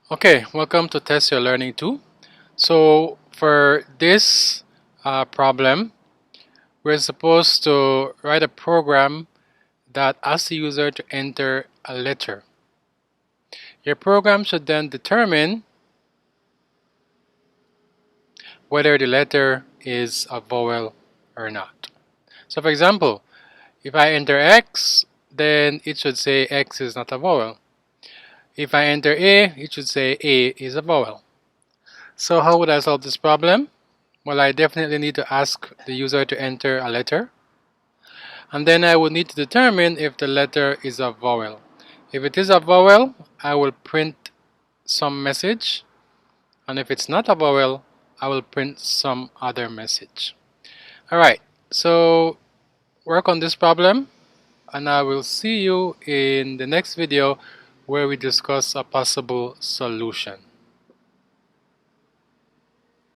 Okay, welcome to Test Your Learning 2. So for this problem, we're supposed to write a program that asks the user to enter a letter. Your program should then determine whether the letter is a vowel or not. So for example, if I enter X, then it should say X is not a vowel. If I enter A, it should say A is a vowel. So how would I solve this problem? Well, I definitely need to ask the user to enter a letter. And then I would need to determine if the letter is a vowel. If it is a vowel, I will print some message. And if it's not a vowel, I will print some other message. Alright, so work on this problem. And I will see you in the next video where we discuss a possible solution.